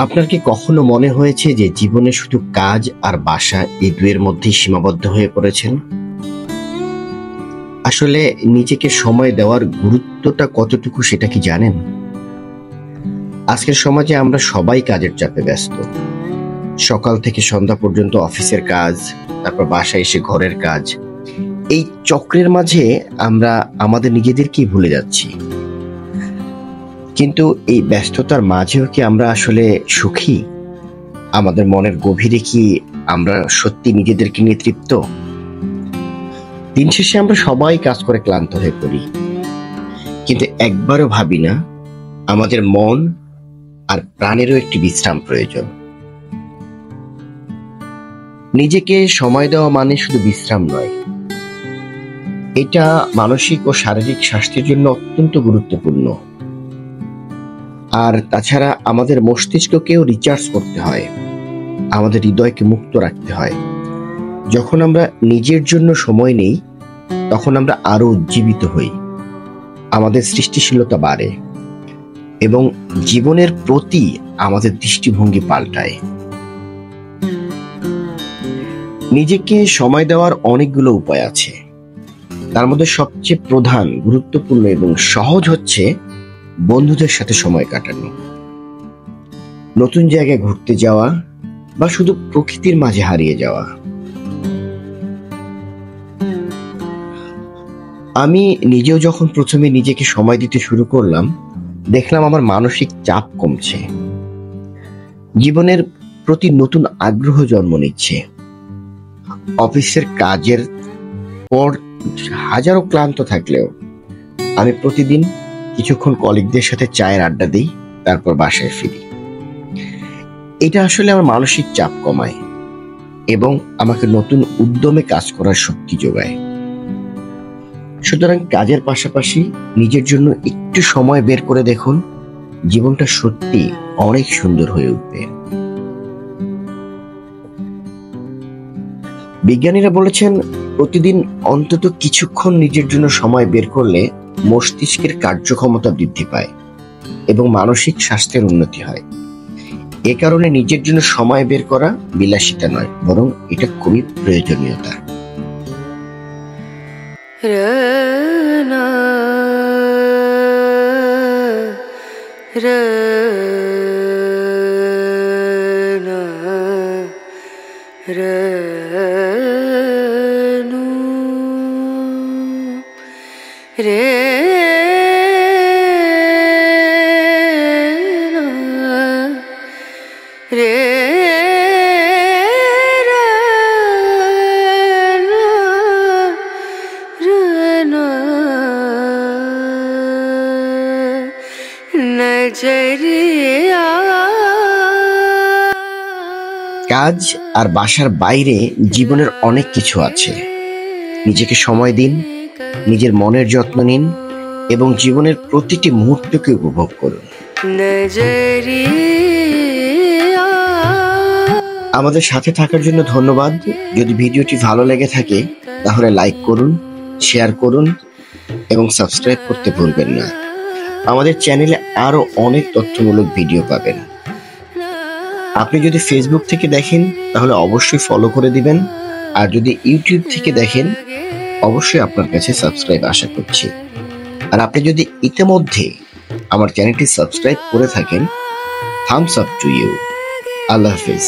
আপনার কি কখনো মনে হয়েছে যে জীবনে শুধু কাজ আর বাসা এই দুয়ের মধ্যেই সীমাবদ্ধ হয়ে পড়েছেন? আসলে নিজেকে সময় দেওয়ার গুরুত্বটা কতটুকু সেটা কি জানেন? আজকের সমাজে আমরা সবাই কাজের চাপে ব্যস্ত। সকাল থেকে সন্ধ্যা পর্যন্ত অফিসের কাজ, তারপর বাসায় এসে ঘরের কাজ। এই চক্রের মাঝে আমরা আমাদের নিজেদেরকেই ভুলে যাচ্ছি। কিন্তু এই ব্যস্ততার মাঝেও কি আমরা আসলে সুখী? আমাদের মনের গভীরে কি আমরা সত্যি নিজেদেরকে নিয়ে তৃপ্ত? দিন শেষে আমরা সবাই কাজ করে ক্লান্ত হয়ে পড়ি, কিন্তু একবারও ভাবি না আমাদের মন আর প্রাণেরও একটি বিশ্রাম প্রয়োজন। নিজেকে সময় দেওয়া মানে শুধু বিশ্রাম নয়, এটা মানসিক ও শারীরিক স্বাস্থ্যের জন্য অত্যন্ত গুরুত্বপূর্ণ। আর তাছাড়া আমাদের মস্তিষ্ককেও রিচার্জ করতে হয়, আমাদের হৃদয়কে মুক্ত রাখতে হয়। যখন আমরা নিজের জন্য সময় নেই, তখন আমরা আরো উজ্জীবিত হই, আমাদের সৃষ্টিশীলতা বাড়ে এবং জীবনের প্রতি আমাদের দৃষ্টিভঙ্গি পাল্টায়। নিজেকে সময় দেওয়ার অনেকগুলো উপায় আছে। তার মধ্যে সবচেয়ে প্রধান, গুরুত্বপূর্ণ এবং সহজ হচ্ছে বন্ধুদের সাথে সময় কাটানো, নতুন জায়গায় ঘুরতে যাওয়া বা শুধু প্রকৃতির মাঝে হারিয়ে যাওয়া। আমি নিজেও যখন প্রথমে নিজেকে সময় দিতে শুরু করলাম, দেখলাম আমার মানসিক চাপ কমছে, জীবনের প্রতি নতুন আগ্রহ জন্ম নিচ্ছে। অফিসের কাজের পর হাজারো ক্লান্ত থাকলেও আমি প্রতিদিন কিছুক্ষণ কলিগদের সাথে চায়ের আড্ডা দিই, তারপর বাসায় ফিরি। এটা আসলে আমার মানসিক চাপ কমায় এবং আমাকে নতুন উদ্যমে কাজ করার শক্তি যোগায়। সুতরাং কাজের পাশাপাশি নিজের জন্য একটু সময় বের করে দেখুন, জীবনটা সত্যি অনেক সুন্দর হয়ে উঠবে। বিজ্ঞানীরা বলেছেন, প্রতিদিন অন্তত কিছুক্ষণ নিজের জন্য সময় বের করলে মস্তিষ্কের কার্যক্ষমতা বৃদ্ধি পায় এবং মানসিক স্বাস্থ্যের উন্নতি হয়। এ কারণে নিজের জন্য সময় বের করা বিলাসিতা নয়, বরং এটা খুবই প্রয়োজনীয়তা। কাজ আর বাসার বাইরে জীবনের অনেক কিছু আছে। নিজেকে সময় দিন, নিজের মনের যত্ন নিন এবং জীবনের প্রতিটি মুহূর্তকে উপভোগ করুন। আমাদের সাথে থাকার জন্য ধন্যবাদ। যদি ভিডিওটি ভালো লেগে থাকে তাহলে লাইক করুন, শেয়ার করুন এবং সাবস্ক্রাইব করতে ভুলবেন না। আমাদের চ্যানেলে আরো অনেক তথ্যমূলক ভিডিও পাবেন। আপনি যদি ফেসবুক থেকে দেখেন তাহলে অবশ্যই ফলো করে দিবেন, আর যদি ইউটিউব থেকে দেখেন অবশ্যই আপনার কাছে সাবস্ক্রাইব আশা করছি। আর আপনি যদি ইতিমধ্যে আমার চ্যানেলটি সাবস্ক্রাইব করে থাকেন, থামস আপ টু ইউ। আল্লাহ হাফেজ।